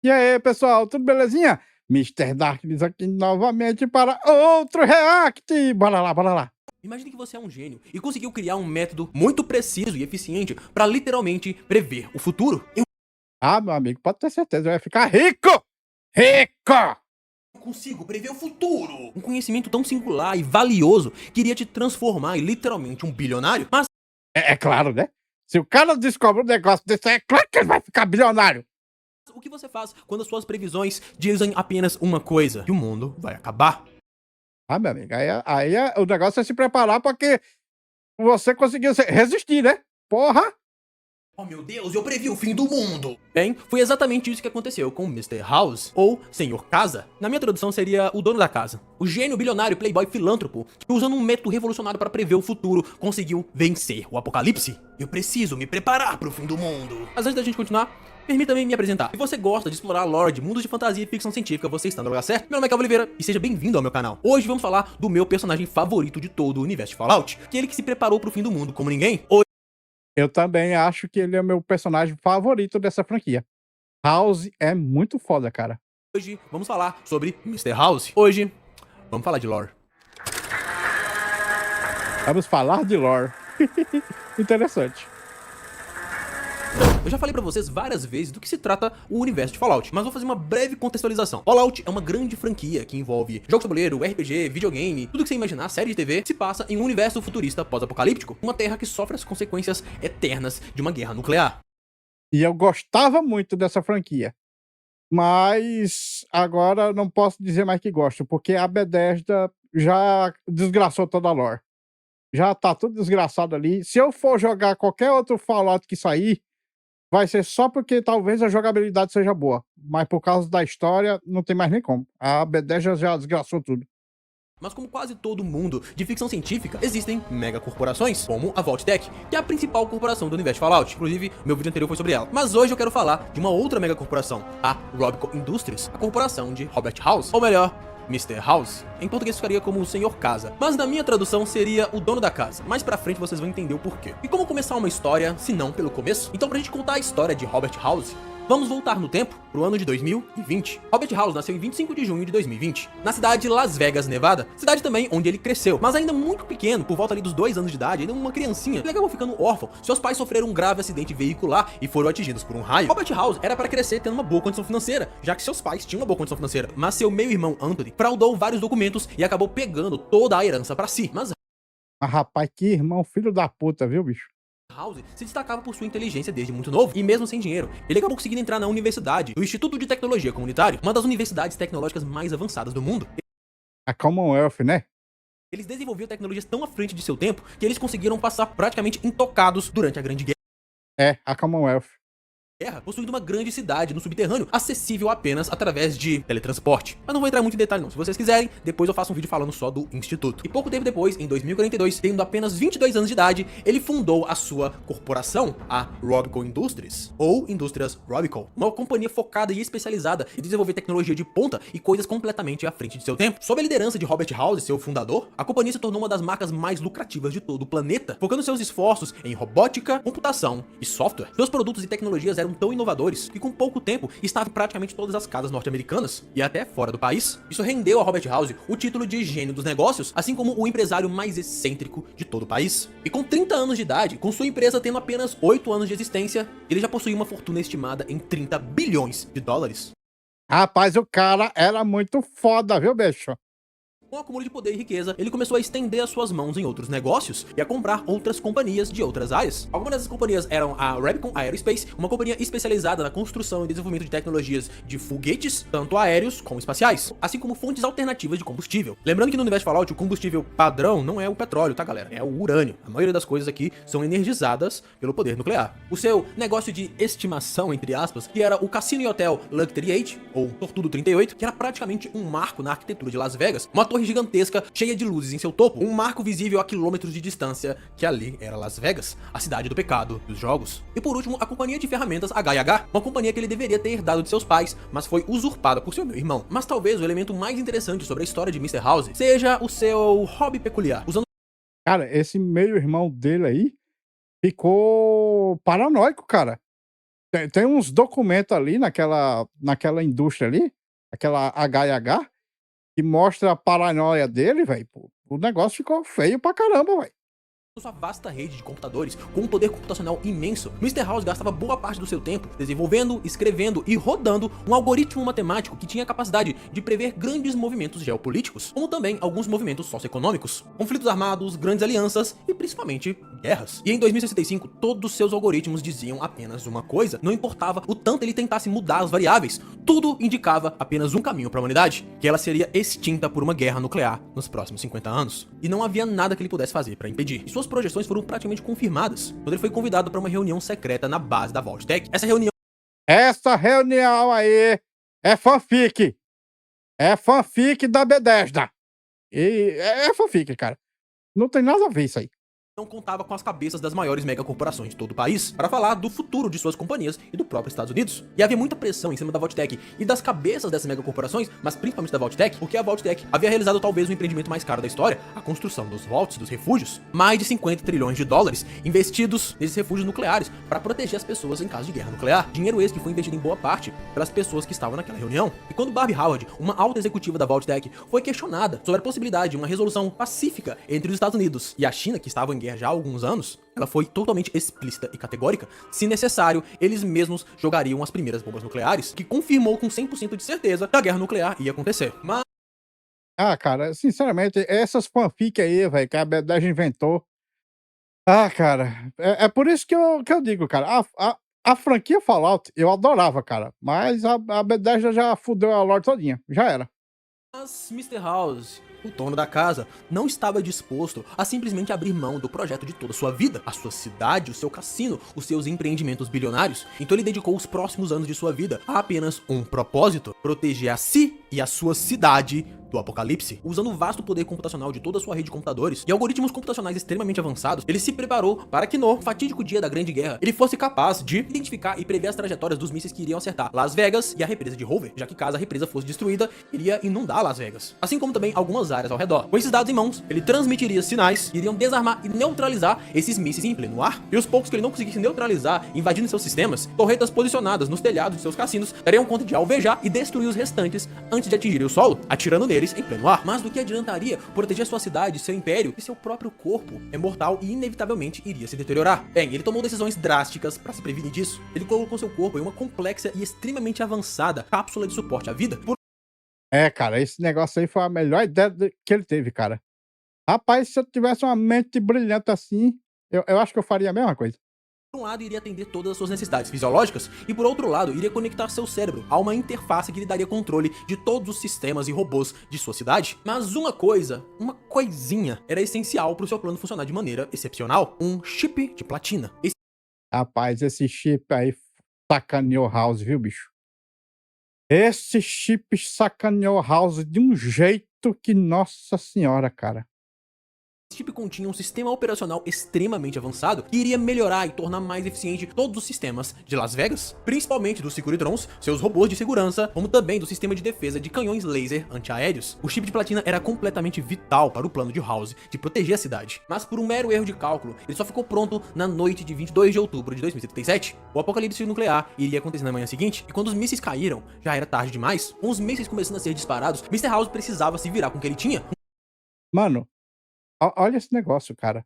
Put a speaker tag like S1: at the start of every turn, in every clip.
S1: E aí, pessoal, tudo belezinha? Mister Darkness aqui novamente para outro react. Bora lá, bora lá.
S2: Imagine que você é um gênio e conseguiu criar um método muito preciso e eficiente para literalmente prever o futuro. Eu
S1: Ah, meu amigo, pode ter certeza, vai ficar rico! Rico!
S2: consigo prever o futuro! Um conhecimento tão singular e valioso que iria te transformar em literalmente um bilionário. Mas
S1: É claro, né? Se o cara descobre um negócio desse, é claro que ele vai ficar bilionário.
S2: o que você faz quando as suas previsões dizem apenas uma coisa? Que o mundo vai acabar.
S1: Ah, meu amigo, o negócio é se preparar para que você consiga resistir, né? Porra!
S2: Oh meu Deus, eu previ o fim do mundo! Bem, foi exatamente isso que aconteceu com Mr. House, ou Senhor Casa. Na minha tradução seria o dono da casa. O gênio, bilionário, playboy, filântropo, que usando um método revolucionário para prever o futuro, conseguiu vencer o apocalipse. Eu preciso me preparar para o fim do mundo. Mas antes da gente continuar, permita-me me apresentar. Se você gosta de explorar a lore de mundos de fantasia e ficção científica, você está no lugar certo. Meu nome é Calvo Oliveira e seja bem-vindo ao meu canal. Hoje vamos falar do meu personagem favorito de todo o universo de Fallout, aquele que se preparou para o fim do mundo como ninguém.
S1: Eu também acho que ele é o meu personagem favorito dessa franquia. House é muito foda, cara.
S2: Hoje vamos falar sobre Mr. House. Hoje vamos falar de lore.
S1: Vamos falar de lore. Interessante.
S2: Eu já falei pra vocês várias vezes do que se trata o universo de Fallout, mas vou fazer uma breve contextualização. Fallout é uma grande franquia que envolve jogos de tabuleiro, RPG, videogame, tudo que você imaginar, série de TV, se passa em um universo futurista pós-apocalíptico, uma terra que sofre as consequências eternas de uma guerra nuclear.
S1: E eu gostava muito dessa franquia. Mas agora não posso dizer mais que gosto, porque a Bethesda já desgraçou toda a lore. Já tá tudo desgraçado ali. Se eu for jogar qualquer outro Fallout que sair, vai ser só porque talvez a jogabilidade seja boa. Mas por causa da história, não tem mais nem como. A Bethesda já desgraçou tudo.
S2: Mas como quase todo mundo de ficção científica, existem megacorporações, como a Vault-Tec, que é a principal corporação do universo de Fallout. Inclusive, meu vídeo anterior foi sobre ela. Mas hoje eu quero falar de uma outra megacorporação, a Robico Industries, a corporação de Robert House, ou melhor, Mr. House. Em português ficaria como o Senhor Casa, mas na minha tradução seria o dono da casa. Mais pra frente vocês vão entender o porquê. E como começar uma história, se não pelo começo? Então pra gente contar a história de Robert House, vamos voltar no tempo, pro ano de 2020. Robert House nasceu em 25 de junho de 2020, na cidade de Las Vegas, Nevada, cidade também onde ele cresceu, mas ainda muito pequeno, por volta ali dos 2 anos de idade, ainda uma criancinha, ele acabou ficando órfão. Seus pais sofreram um grave acidente veicular e foram atingidos por um raio. Robert House era para crescer tendo uma boa condição financeira, já que seus pais tinham uma boa condição financeira, mas seu meio-irmão Anthony fraudou vários documentos e acabou pegando toda a herança para si. Mas
S1: Mas rapaz, que irmão filho da puta, viu, bicho?
S2: House se destacava por sua inteligência desde muito novo, e mesmo sem dinheiro, ele acabou conseguindo entrar na universidade, o Instituto de Tecnologia Comunitário, uma das universidades tecnológicas mais avançadas do mundo.
S1: A Commonwealth, né?
S2: Eles desenvolviam tecnologias tão à frente de seu tempo que eles conseguiram passar praticamente intocados durante a Grande
S1: É, a Commonwealth.
S2: Guerra, possuindo uma grande cidade no subterrâneo, acessível apenas através de teletransporte. Mas não vou entrar muito em detalhe não, se vocês quiserem, depois eu faço um vídeo falando só do Instituto. E pouco tempo depois, em 2042, tendo apenas 22 anos de idade, ele fundou a sua corporação, a Robico Industries, ou Indústrias Robico, uma companhia focada e especializada em desenvolver tecnologia de ponta e coisas completamente à frente de seu tempo. Sob a liderança de Robert House, seu fundador, a companhia se tornou uma das marcas mais lucrativas de todo o planeta, focando seus esforços em robótica, computação e software. Seus produtos e tecnologias eram tão inovadores que com pouco tempo estavam em praticamente todas as casas norte-americanas e até fora do país. Isso rendeu a Robert House o título de gênio dos negócios, assim como o empresário mais excêntrico de todo o país. E com 30 anos de idade, com sua empresa tendo apenas 8 anos de existência, ele já possuía uma fortuna estimada em 30 bilhões de dólares.
S1: Rapaz, o cara era muito foda, viu, bicho?
S2: Com o acúmulo de poder e riqueza, ele começou a estender as suas mãos em outros negócios e a comprar outras companhias de outras áreas. Algumas dessas companhias eram a Rabicon Aerospace, uma companhia especializada na construção e desenvolvimento de tecnologias de foguetes, tanto aéreos como espaciais, assim como fontes alternativas de combustível. Lembrando que no universo de Fallout, o combustível padrão não é o petróleo, tá galera? É o urânio. A maioria das coisas aqui são energizadas pelo poder nuclear. O seu negócio de estimação, entre aspas, que era o Cassino e Hotel Luck 38, ou Tortudo 38, que era praticamente um marco na arquitetura de Las Vegas, uma torre gigantesca, cheia de luzes em seu topo, um marco visível a quilômetros de distância, que ali era Las Vegas, a cidade do pecado dos jogos. E por último, a companhia de ferramentas H&H, uma companhia que ele deveria ter herdado de seus pais, mas foi usurpada por seu irmão. Mas talvez o elemento mais interessante sobre a história de Mr. House seja o seu hobby peculiar, usando
S1: Cara, esse meio-irmão dele aí ficou paranoico, cara. Tem uns documentos ali naquela indústria ali, aquela H&H, que mostra a paranoia dele, velho. O negócio ficou feio pra caramba, velho.
S2: Sua vasta rede de computadores com um poder computacional imenso, Mr. House gastava boa parte do seu tempo desenvolvendo, escrevendo e rodando um algoritmo matemático que tinha a capacidade de prever grandes movimentos geopolíticos, como também alguns movimentos socioeconômicos, conflitos armados, grandes alianças e principalmente guerras. E em 2065, todos seus algoritmos diziam apenas uma coisa, não importava o tanto ele tentasse mudar as variáveis, tudo indicava apenas um caminho para a humanidade, que ela seria extinta por uma guerra nuclear nos próximos 50 anos. E não havia nada que ele pudesse fazer para impedir. E suas projeções foram praticamente confirmadas quando ele foi convidado para uma reunião secreta na base da Vault-Tec.
S1: Essa reunião aí é fanfic. É fanfic da Bethesda. E é fanfic, cara. Não tem nada a ver isso aí.
S2: Não contava com as cabeças das maiores megacorporações de todo o país para falar do futuro de suas companhias e do próprio Estados Unidos. E havia muita pressão em cima da Vault-Tec e das cabeças dessas megacorporações, mas principalmente da Vault-Tec, porque a Vault-Tec havia realizado talvez o empreendimento mais caro da história, a construção dos vaults, dos refúgios. Mais de 50 trilhões de dólares investidos nesses refúgios nucleares para proteger as pessoas em caso de guerra nuclear. Dinheiro esse que foi investido em boa parte pelas pessoas que estavam naquela reunião. E quando Barbie Howard, uma alta executiva da Vault-Tec, foi questionada sobre a possibilidade de uma resolução pacífica entre os Estados Unidos e a China, que estavam em guerra já há alguns anos, ela foi totalmente explícita e categórica. Se necessário, eles mesmos jogariam as primeiras bombas nucleares, que confirmou com 100% de certeza que a guerra nuclear ia acontecer. Mas
S1: Cara, sinceramente, essas fanfic aí, velho, que a Bethesda inventou. Cara, é por isso que eu digo, cara, a franquia Fallout eu adorava, cara, mas a Bethesda já fudeu a lore todinha, já era.
S2: Mr. House, o dono da casa, não estava disposto a simplesmente abrir mão do projeto de toda a sua vida, a sua cidade, o seu cassino, os seus empreendimentos bilionários. Então ele dedicou os próximos anos de sua vida a apenas um propósito: proteger a si e a sua cidade do apocalipse. Usando o vasto poder computacional de toda a sua rede de computadores e algoritmos computacionais extremamente avançados, ele se preparou para que no fatídico dia da Grande Guerra, ele fosse capaz de identificar e prever as trajetórias dos mísseis que iriam acertar Las Vegas e a represa de Hoover, já que caso a represa fosse destruída, iria inundar Las Vegas, assim como também algumas áreas ao redor. Com esses dados em mãos, ele transmitiria sinais que iriam desarmar e neutralizar esses mísseis em pleno ar. E os poucos que ele não conseguisse neutralizar, invadindo seus sistemas, torretas posicionadas nos telhados de seus cassinos dariam conta de alvejar e destruir os restantes antes de atingirem o solo, atirando neles em pleno ar. Mas do que adiantaria proteger sua cidade, seu império e seu próprio corpo? É mortal e inevitavelmente iria se deteriorar. Bem, ele tomou decisões drásticas para se prevenir disso. Ele colocou seu corpo em uma complexa e extremamente avançada cápsula de suporte à vida.
S1: Cara, esse negócio aí foi a melhor ideia que ele teve, cara. Rapaz, se eu tivesse uma mente brilhante assim, eu acho que eu faria a mesma coisa.
S2: Por um lado, iria atender todas as suas necessidades fisiológicas, e por outro lado, iria conectar seu cérebro a uma interface que lhe daria controle de todos os sistemas e robôs de sua cidade. Mas uma coisinha, era essencial para o seu plano funcionar de maneira excepcional: um chip de platina.
S1: Rapaz, esse chip aí sacaneou House, viu, bicho? Esse chip sacaneou House de um jeito que, nossa senhora, cara.
S2: Esse chip continha um sistema operacional extremamente avançado que iria melhorar e tornar mais eficiente todos os sistemas de Las Vegas, principalmente dos Securitrons, seus robôs de segurança, como também do sistema de defesa de canhões laser antiaéreos. O chip de platina era completamente vital para o plano de House de proteger a cidade, mas por um mero erro de cálculo, ele só ficou pronto na noite de 22 de outubro de 2077. O apocalipse nuclear iria acontecer na manhã seguinte, e quando os mísseis caíram, já era tarde demais. Com os mísseis começando a ser disparados, Mr. House precisava se virar com o que ele tinha.
S1: Mano, olha esse negócio, cara.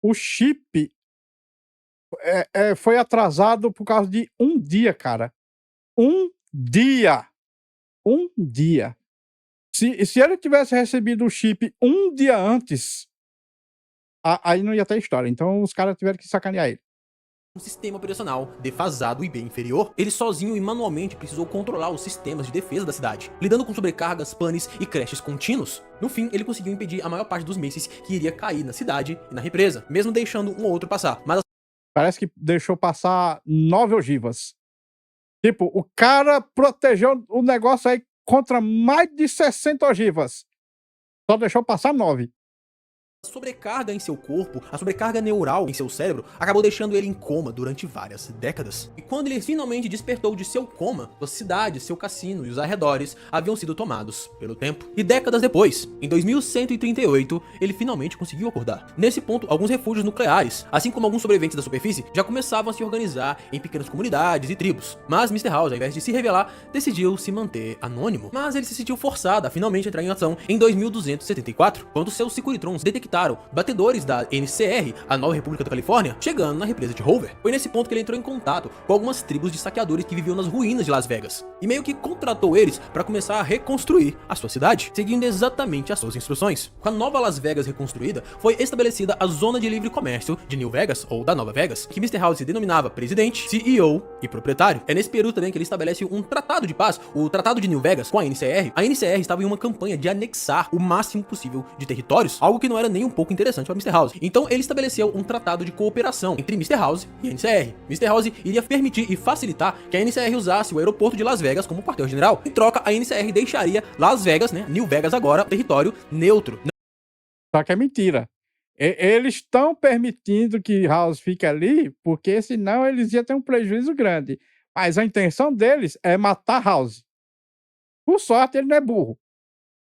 S1: O chip foi atrasado por causa de um dia, cara. Um dia. Um dia. Se ele tivesse recebido o chip um dia antes, aí não ia ter história. Então os caras tiveram que sacanear ele.
S2: Um sistema operacional defasado e bem inferior, ele sozinho e manualmente precisou controlar os sistemas de defesa da cidade, lidando com sobrecargas, panes e crashes contínuos. No fim, ele conseguiu impedir a maior parte dos mísseis que iria cair na cidade e na represa, mesmo deixando um ou outro passar. Mas
S1: Parece que deixou passar 9 ogivas. Tipo, o cara protegeu o negócio aí contra mais de 60 ogivas. Só deixou passar 9.
S2: A sobrecarga em seu corpo, a sobrecarga neural em seu cérebro, acabou deixando ele em coma durante várias décadas. E quando ele finalmente despertou de seu coma, sua cidade, seu cassino e os arredores haviam sido tomados pelo tempo. E décadas depois, em 2138, ele finalmente conseguiu acordar. Nesse ponto, alguns refúgios nucleares, assim como alguns sobreviventes da superfície, já começavam a se organizar em pequenas comunidades e tribos. Mas Mr. House, ao invés de se revelar, decidiu se manter anônimo. Mas ele se sentiu forçado a finalmente entrar em ação em 2274, quando seus Securitrons detectaram batedores da NCR, a Nova República da Califórnia, chegando na represa de Hoover. Foi nesse ponto que ele entrou em contato com algumas tribos de saqueadores que viviam nas ruínas de Las Vegas, e meio que contratou eles para começar a reconstruir a sua cidade, seguindo exatamente as suas instruções. Com a nova Las Vegas reconstruída, foi estabelecida a Zona de Livre Comércio de New Vegas, ou da Nova Vegas, que Mr. House se denominava presidente, CEO e proprietário. É nesse período também que ele estabelece um tratado de paz, o Tratado de New Vegas, com a NCR. A NCR estava em uma campanha de anexar o máximo possível de territórios, algo que não era nem um pouco interessante para Mr. House. Então ele estabeleceu um tratado de cooperação entre Mr. House e a NCR. Mr. House iria permitir e facilitar que a NCR usasse o aeroporto de Las Vegas como quartel-general. Em troca, a NCR deixaria Las Vegas, New Vegas agora, território neutro.
S1: Só que é mentira. Eles estão permitindo que House fique ali, porque senão eles iam ter um prejuízo grande. Mas a intenção deles é matar House. Por sorte, ele não é burro.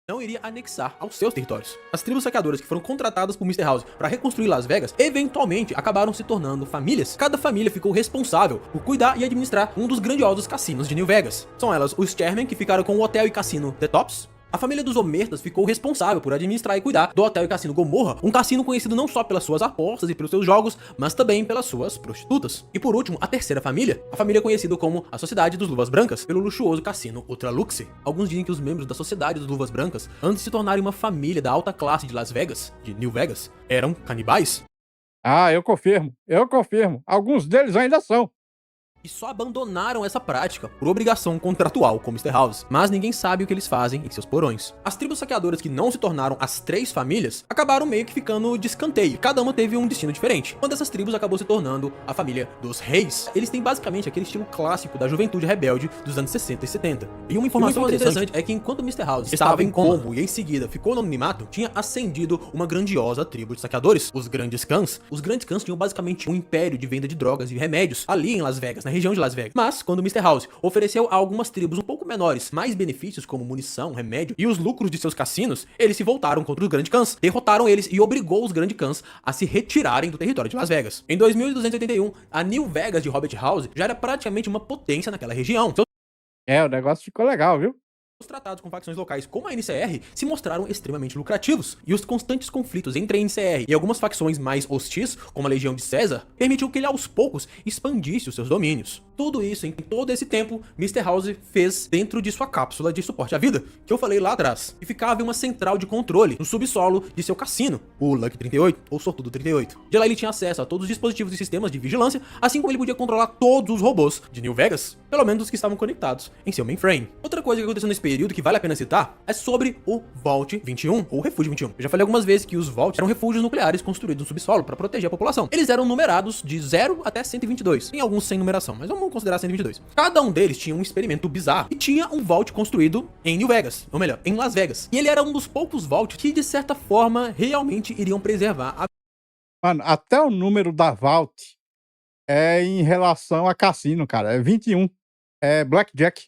S2: Não iria anexar aos seus territórios. As tribos saqueadoras que foram contratadas por Mr. House para reconstruir Las Vegas, eventualmente acabaram se tornando famílias. Cada família ficou responsável por cuidar e administrar um dos grandiosos cassinos de New Vegas. São elas os Sherman, que ficaram com o hotel e cassino The Tops. A família dos Omertas ficou responsável por administrar e cuidar do hotel e cassino Gomorra, um cassino conhecido não só pelas suas apostas e pelos seus jogos, mas também pelas suas prostitutas. E por último, a terceira família, a família conhecida como a Sociedade dos Luvas Brancas, pelo luxuoso cassino Ultra Luxe. Alguns dizem que os membros da Sociedade dos Luvas Brancas, antes de se tornarem uma família da alta classe de Las Vegas, de New Vegas, eram canibais.
S1: Ah, eu confirmo. Alguns deles ainda são.
S2: E só abandonaram essa prática por obrigação contratual com Mr. House, mas ninguém sabe o que eles fazem em seus porões. As tribos saqueadoras que não se tornaram as três famílias acabaram meio que ficando de escanteio, cada uma teve um destino diferente. Uma dessas tribos acabou se tornando a família dos Reis. Eles têm basicamente aquele estilo clássico da juventude rebelde dos anos 60 e 70. E uma informação interessante é que enquanto Mr. House estava em coma e em seguida ficou no anonimato, tinha ascendido uma grandiosa tribo de saqueadores, os Grandes Khans. Os Grandes Khans tinham basicamente um império de venda de drogas e remédios ali em Las Vegas, na região de Las Vegas. Mas, quando Mr. House ofereceu a algumas tribos um pouco menores mais benefícios como munição, remédio e os lucros de seus cassinos, eles se voltaram contra os Grandes Khans, derrotaram eles e obrigou os Grandes Khans a se retirarem do território de Las Vegas. Em 2281, a New Vegas de Robert House já era praticamente uma potência naquela região.
S1: O negócio ficou legal, viu?
S2: Os tratados com facções locais como a NCR se mostraram extremamente lucrativos, e os constantes conflitos entre a NCR e algumas facções mais hostis, como a Legião de César, permitiu que ele aos poucos expandisse os seus domínios. Tudo isso, em todo esse tempo, Mr. House fez dentro de sua cápsula de suporte à vida, que eu falei lá atrás, e ficava em uma central de controle no subsolo de seu cassino, o Lucky 38, ou Sortudo 38. De lá ele tinha acesso a todos os dispositivos e sistemas de vigilância, assim como ele podia controlar todos os robôs de New Vegas, pelo menos os que estavam conectados em seu mainframe. Outra coisa que aconteceu nesse período que vale a pena citar é sobre o Vault 21, ou Refúgio 21. Eu já falei algumas vezes que os Vaults eram refúgios nucleares construídos no subsolo para proteger a população. Eles eram numerados de 0 até 122, tem alguns sem numeração, mas vamos considerar 122. Cada um deles tinha um experimento bizarro e tinha um Vault construído em New Vegas, ou melhor, em Las Vegas. E ele era um dos poucos Vaults que, de certa forma, realmente iriam preservar a...
S1: Mano, até o número da Vault é em relação a cassino, cara. É 21. É Blackjack.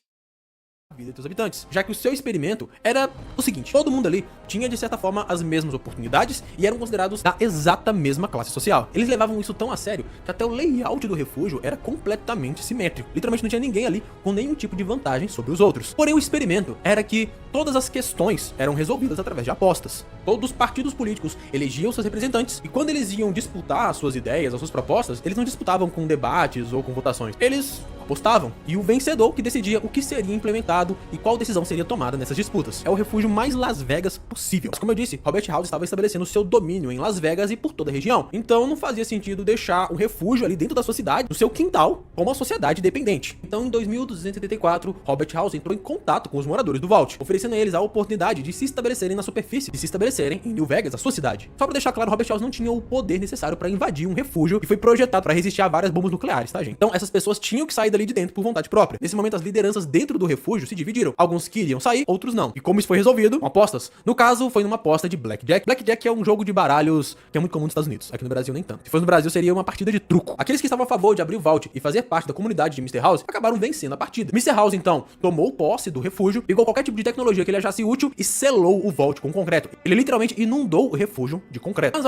S2: vida dos habitantes, já que o seu experimento era o seguinte: todo mundo ali tinha de certa forma as mesmas oportunidades e eram considerados da exata mesma classe social. Eles levavam isso tão a sério que até o layout do refúgio era completamente simétrico. Literalmente não tinha ninguém ali com nenhum tipo de vantagem sobre os outros. Porém, o experimento era que todas as questões eram resolvidas através de apostas. Todos os partidos políticos elegiam seus representantes e quando eles iam disputar as suas ideias, as suas propostas, eles não disputavam com debates ou com votações. Eles apostavam, e o vencedor que decidia o que seria implementado e qual decisão seria tomada nessas disputas. É o refúgio mais Las Vegas possível. Mas como eu disse, Robert House estava estabelecendo seu domínio em Las Vegas e por toda a região. Então não fazia sentido deixar um refúgio ali dentro da sua cidade, no seu quintal, como uma sociedade dependente. Então em 2274, Robert House entrou em contato com os moradores do Vault, oferecendo a eles a oportunidade de se estabelecerem na superfície, de se estabelecerem em New Vegas, a sua cidade. Só pra deixar claro, Robert House não tinha o poder necessário para invadir um refúgio que foi projetado para resistir a várias bombas nucleares, tá, gente? Então essas pessoas tinham que sair dali de dentro por vontade própria. Nesse momento, as lideranças dentro do refúgio se dividiram. Alguns queriam sair, outros não. E como isso foi resolvido? Com apostas. No caso, foi numa aposta de Blackjack. Blackjack é um jogo de baralhos que é muito comum nos Estados Unidos. Aqui no Brasil, nem tanto. Se fosse no Brasil, seria uma partida de truco. Aqueles que estavam a favor de abrir o vault e fazer parte da comunidade de Mr. House acabaram vencendo a partida. Mr. House, então, tomou posse do refúgio, pegou qualquer tipo de tecnologia que ele achasse útil e selou o vault com concreto. Ele literalmente inundou o refúgio de concreto.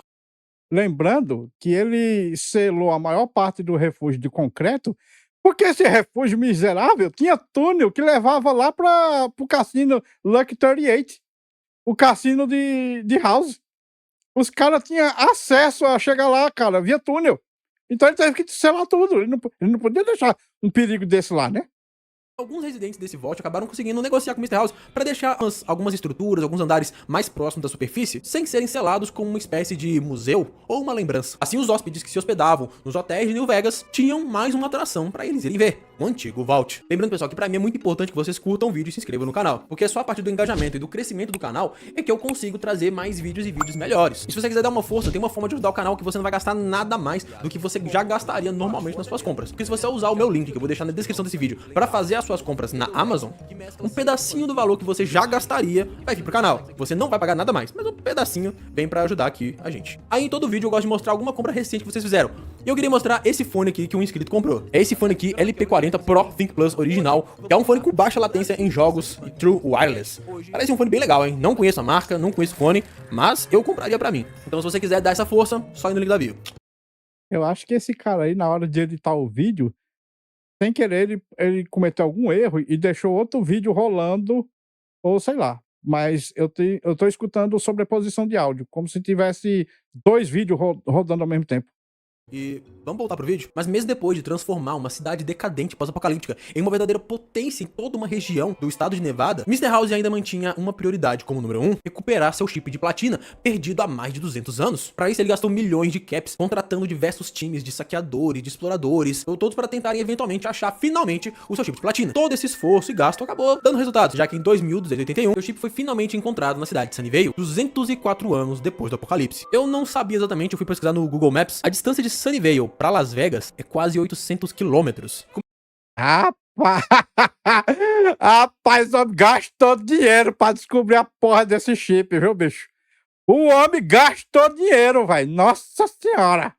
S1: Lembrando que ele selou a maior parte do refúgio de concreto, porque esse refúgio miserável tinha túnel que levava lá para o cassino Lucky 38, o cassino de House. Os caras tinham acesso a chegar lá, cara, via túnel. Então ele teve que selar tudo. Ele não podia deixar um perigo desse lá, né?
S2: Alguns residentes desse vault acabaram conseguindo negociar com o Mr. House para deixar algumas estruturas, alguns andares mais próximos da superfície, sem serem selados como uma espécie de museu ou uma lembrança. Assim, os hóspedes que se hospedavam nos hotéis de New Vegas tinham mais uma atração para eles irem ver, o antigo vault. Lembrando, pessoal, que para mim é muito importante que vocês curtam o vídeo e se inscrevam no canal, porque é só a partir do engajamento e do crescimento do canal é que eu consigo trazer mais vídeos e vídeos melhores. E se você quiser dar uma força, tem uma forma de ajudar o canal que você não vai gastar nada mais do que você já gastaria normalmente nas suas compras. Porque se você usar o meu link, que eu vou deixar na descrição desse vídeo, para fazer as suas compras na Amazon, um pedacinho do valor que você já gastaria vai vir pro canal. Você não vai pagar nada mais, mas um pedacinho vem pra ajudar aqui a gente. Aí em todo vídeo eu gosto de mostrar alguma compra recente que vocês fizeram. E eu queria mostrar esse fone aqui que um inscrito comprou. É esse fone aqui, LP40 Pro Think Plus original, que é um fone com baixa latência em jogos e True Wireless. Parece um fone bem legal, hein? Não conheço a marca, não conheço o fone, mas eu compraria pra mim. Então se você quiser dar essa força, só ir no link da bio.
S1: Eu acho que esse cara aí, na hora de editar o vídeo, sem querer, ele cometeu algum erro e deixou outro vídeo rolando, ou sei lá. Mas eu tô escutando sobreposição de áudio, como se tivesse 2 vídeos rodando ao mesmo tempo.
S2: E vamos voltar pro vídeo? Mas mesmo depois de transformar uma cidade decadente pós-apocalíptica em uma verdadeira potência em toda uma região do estado de Nevada, Mr. House ainda mantinha uma prioridade como número 1, recuperar seu chip de platina, perdido há mais de 200 anos. Para isso ele gastou milhões de caps, contratando diversos times de saqueadores, de exploradores, todos para tentarem eventualmente achar finalmente o seu chip de platina. Todo esse esforço e gasto acabou dando resultados, já que em 2281 seu chip foi finalmente encontrado na cidade de Sunnyvale, 204 anos depois do apocalipse. Eu não sabia exatamente, eu fui pesquisar no Google Maps, a distância de Sunnyvale pra Las Vegas é quase 800 quilômetros.
S1: Rapaz, rapaz, o homem gastou dinheiro pra descobrir a porra desse chip, viu, bicho? O homem gastou dinheiro, velho. Nossa senhora.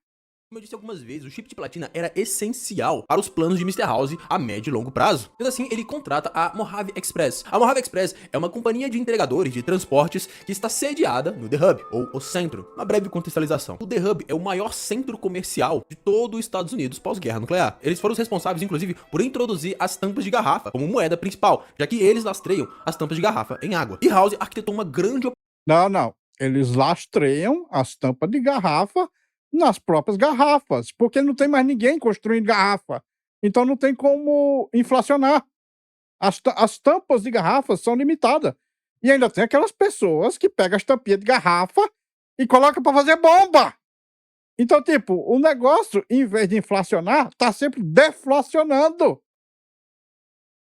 S2: Como eu disse algumas vezes, o chip de platina era essencial para os planos de Mr. House a médio e longo prazo. Sendo assim, ele contrata a Mojave Express. A Mojave Express é uma companhia de entregadores de transportes que está sediada no The Hub, ou o centro. Uma breve contextualização. O The Hub é o maior centro comercial de todo os Estados Unidos pós-guerra nuclear. Eles foram os responsáveis, inclusive, por introduzir as tampas de garrafa como moeda principal, já que eles lastreiam as tampas de garrafa em água. E House arquitetou uma grande...
S1: Não. Eles lastreiam as tampas de garrafa nas próprias garrafas, porque não tem mais ninguém construindo garrafa. Então não tem como inflacionar. As tampas de garrafas são limitadas. E ainda tem aquelas pessoas que pegam as tampinhas de garrafa e colocam para fazer bomba. Então, tipo, o negócio, em vez de inflacionar, tá sempre deflacionando.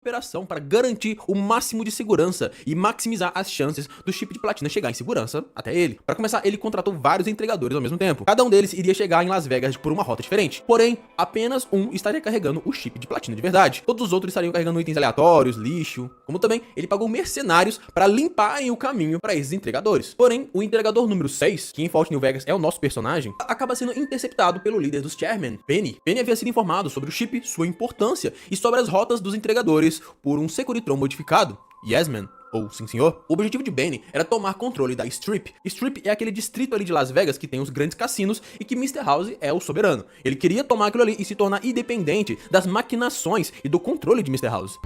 S2: Operação para garantir o máximo de segurança e maximizar as chances do chip de platina chegar em segurança até ele. Para começar, ele contratou vários entregadores ao mesmo tempo. Cada um deles iria chegar em Las Vegas por uma rota diferente. Porém, apenas um estaria carregando o chip de platina de verdade. Todos os outros estariam carregando itens aleatórios, lixo. Como também, ele pagou mercenários para limparem o caminho para esses entregadores. Porém, o entregador número 6, que em Fallout New Vegas é o nosso personagem, acaba sendo interceptado pelo líder dos Chairmen, Penny. Penny havia sido informado sobre o chip, sua importância e sobre as rotas dos entregadores por um Securitron modificado, Yesman, ou sim senhor. O objetivo de Benny era tomar controle da Strip. Strip é aquele distrito ali de Las Vegas que tem os grandes cassinos e que Mr. House é o soberano. Ele queria tomar aquilo ali e se tornar independente das maquinações e do controle de Mr. House.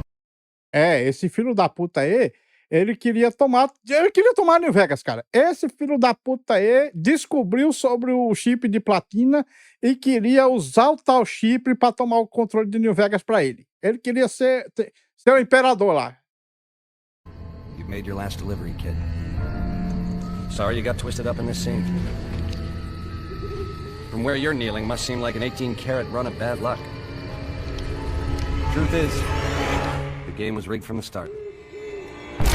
S1: Esse filho da puta aí, ele queria tomar New Vegas, cara. Esse filho da puta aí descobriu sobre o chip de platina e queria usar o tal chip pra tomar o controle de New Vegas pra ele. Ele queria ser o imperador lá.
S3: You've made your last delivery, kid. Sorry you got twisted up in this scene. From where you're kneeling must seem like an 18-carat run of bad luck. Truth is, the game was rigged from the start.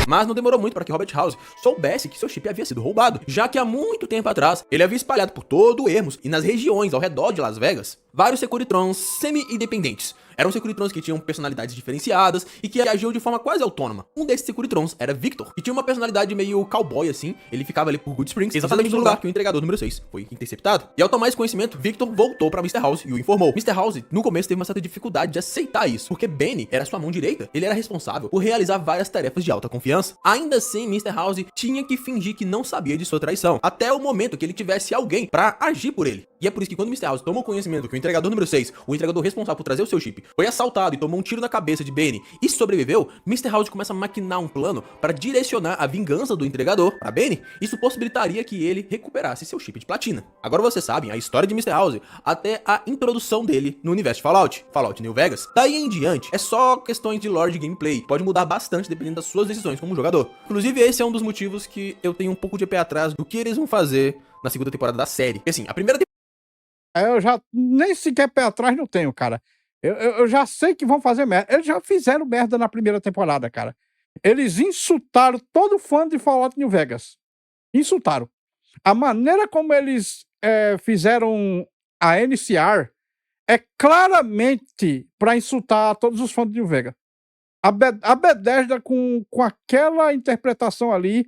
S2: Mas não demorou muito para que Robert House soubesse que seu chip havia sido roubado, já que há muito tempo atrás ele havia espalhado por todo o Hermos e nas regiões ao redor de Las Vegas vários Securitrons semi-independentes. Eram Securitrons que tinham personalidades diferenciadas e que agiam de forma quase autônoma. Um desses Securitrons era Victor, que tinha uma personalidade meio cowboy assim, ele ficava ali por Good Springs, exatamente no lugar que o entregador número 6 foi interceptado. E ao tomar esse conhecimento, Victor voltou pra Mr. House e o informou. Mr. House, no começo, teve uma certa dificuldade de aceitar isso, porque Benny era sua mão direita, ele era responsável por realizar várias tarefas de alta confiança. Ainda assim, Mr. House tinha que fingir que não sabia de sua traição, até o momento que ele tivesse alguém pra agir por ele. E é por isso que quando Mr. House tomou conhecimento que o entregador número 6, o entregador responsável por trazer o seu chip, foi assaltado e tomou um tiro na cabeça de Benny e sobreviveu, Mr. House começa a maquinar um plano para direcionar a vingança do entregador pra Benny. Isso possibilitaria que ele recuperasse seu chip de platina. Agora vocês sabem a história de Mr. House até a introdução dele no universo de Fallout New Vegas. Daí em diante, é só questões de lore de gameplay. Pode mudar bastante dependendo das suas decisões como jogador. Inclusive, esse é um dos motivos que eu tenho um pouco de pé atrás do que eles vão fazer na segunda temporada da série. Porque assim, a primeira temporada...
S1: Eu já nem sequer pé atrás não tenho, cara. Eu já sei que vão fazer merda. Eles já fizeram merda na primeira temporada, cara. Eles insultaram todo fã de Fallout New Vegas. Insultaram. A maneira como eles fizeram a NCR é claramente para insultar todos os fãs de New Vegas. A Bethesda, com aquela interpretação ali,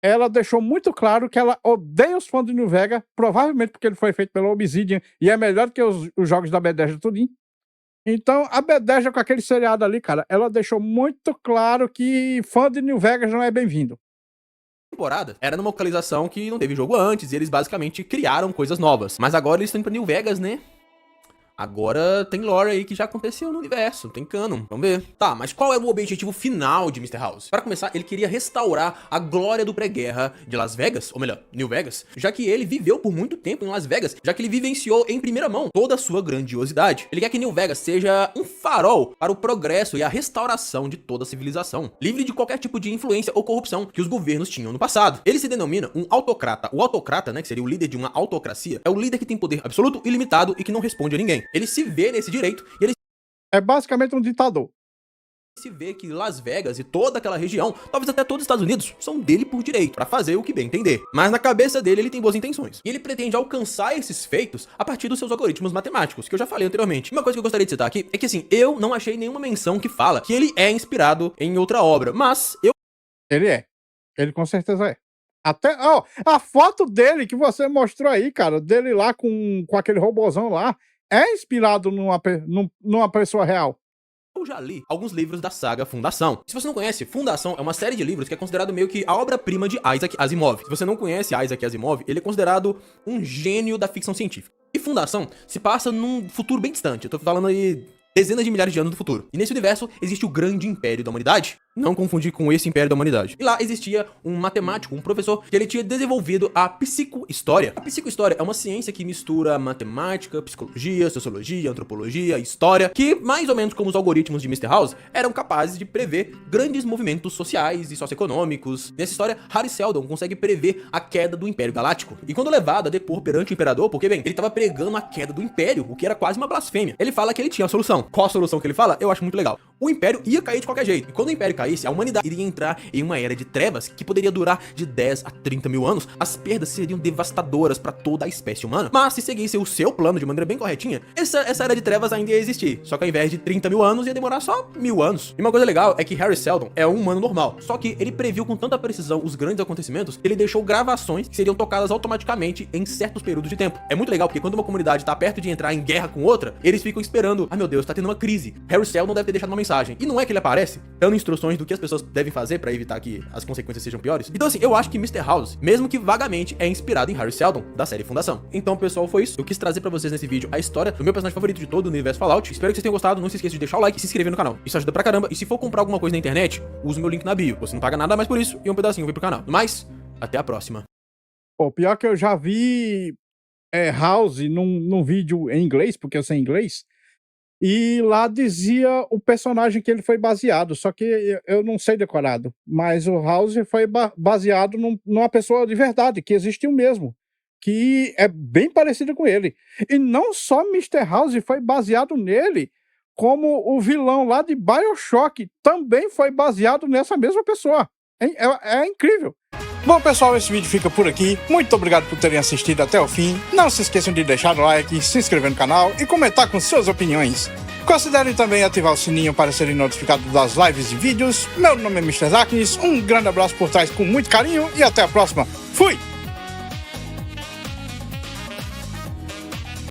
S1: ela deixou muito claro que ela odeia os fãs de New Vegas, provavelmente porque ele foi feito pela Obsidian e é melhor do que os jogos da Bethesda tudinho. Então, a Bethesda com aquele seriado ali, cara, ela deixou muito claro que fã de New Vegas não é bem-vindo.
S2: Temporada era numa localização que não teve jogo antes e eles basicamente criaram coisas novas. Mas agora eles estão indo pra New Vegas, né? Agora tem lore aí que já aconteceu no universo, tem canon, vamos ver. Tá, mas qual é o objetivo final de Mr. House? Para começar, ele queria restaurar a glória do pré-guerra de Las Vegas, ou melhor, New Vegas, já que ele viveu por muito tempo em Las Vegas, já que ele vivenciou em primeira mão toda a sua grandiosidade. Ele quer que New Vegas seja um farol para o progresso e a restauração de toda a civilização, livre de qualquer tipo de influência ou corrupção que os governos tinham no passado. Ele se denomina um autocrata. O autocrata, né, que seria o líder de uma autocracia, é o líder que tem poder absoluto, ilimitado e que não responde a ninguém. Ele se vê nesse direito e ele
S1: é basicamente um ditador.
S2: Se vê que Las Vegas e toda aquela região, talvez até todos os Estados Unidos, são dele por direito, pra fazer o que bem entender. Mas na cabeça dele ele tem boas intenções. E ele pretende alcançar esses feitos a partir dos seus algoritmos matemáticos, que eu já falei anteriormente. Uma coisa que eu gostaria de citar aqui é que assim, eu não achei nenhuma menção que fala que ele é inspirado em outra obra, mas eu...
S1: Ele com certeza é. Até, ó, a foto dele que você mostrou aí, cara, dele lá com aquele robozão lá, é inspirado numa pessoa real.
S2: Eu já li alguns livros da saga Fundação. Se você não conhece, Fundação é uma série de livros que é considerado meio que a obra-prima de Isaac Asimov. Se você não conhece Isaac Asimov, ele é considerado um gênio da ficção científica. E Fundação se passa num futuro bem distante. Eu tô falando aí dezenas de milhares de anos no futuro. E nesse universo existe o grande império da humanidade. Não confundir com esse império da humanidade. E lá existia um matemático, um professor, que ele tinha desenvolvido a psicohistória. A psicohistória é uma ciência que mistura matemática, psicologia, sociologia, antropologia, história, que, mais ou menos como os algoritmos de Mr. House, eram capazes de prever grandes movimentos sociais e socioeconômicos. Nessa história, Harry Seldon consegue prever a queda do Império Galáctico. E quando levado a depor perante o Imperador, porque, bem, ele estava pregando a queda do Império, o que era quase uma blasfêmia, ele fala que ele tinha a solução. Qual a solução que ele fala? Eu acho muito legal. O Império ia cair de qualquer jeito. E quando o Império caísse, a humanidade iria entrar em uma era de trevas que poderia durar de 10 a 30 mil anos. As perdas seriam devastadoras para toda a espécie humana. Mas se seguisse o seu plano de maneira bem corretinha, essa era de trevas ainda ia existir. Só que ao invés de 30 mil anos, ia demorar só 1000 anos. E uma coisa legal é que Harry Seldon é um humano normal. Só que ele previu com tanta precisão os grandes acontecimentos que ele deixou gravações que seriam tocadas automaticamente em certos períodos de tempo. É muito legal porque quando uma comunidade tá perto de entrar em guerra com outra, eles ficam esperando. Ah, meu Deus, tá tendo uma crise. Harry Seldon deve ter deixado uma mensagem. E não é que ele aparece dando instruções do que as pessoas devem fazer pra evitar que as consequências sejam piores. Então assim, eu acho que Mr. House, mesmo que vagamente, é inspirado em Harry Seldon, da série Fundação. Então pessoal, foi isso. Eu quis trazer pra vocês nesse vídeo a história do meu personagem favorito de todo o universo Fallout. Espero que vocês tenham gostado. Não se esqueça de deixar o like e se inscrever no canal. Isso ajuda pra caramba. E se for comprar alguma coisa na internet, use o meu link na bio. Você não paga nada mais por isso e um pedacinho vem pro canal. No mais, até a próxima.
S1: Pô, pior que eu já vi House num vídeo em inglês, porque eu sei inglês. E lá dizia o personagem que ele foi baseado, só que eu não sei decorado. Mas o House foi baseado numa pessoa de verdade, que existiu mesmo, que é bem parecida com ele. E não só Mr. House foi baseado nele, como o vilão lá de BioShock também foi baseado nessa mesma pessoa. É incrível. Bom, pessoal, esse vídeo fica por aqui. Muito obrigado por terem assistido até o fim. Não se esqueçam de deixar o like, se inscrever no canal e comentar com suas opiniões. Considerem também ativar o sininho para serem notificados das lives e vídeos. Meu nome é Mr. Zaknis, um grande abraço por trás com muito carinho e até a próxima. Fui!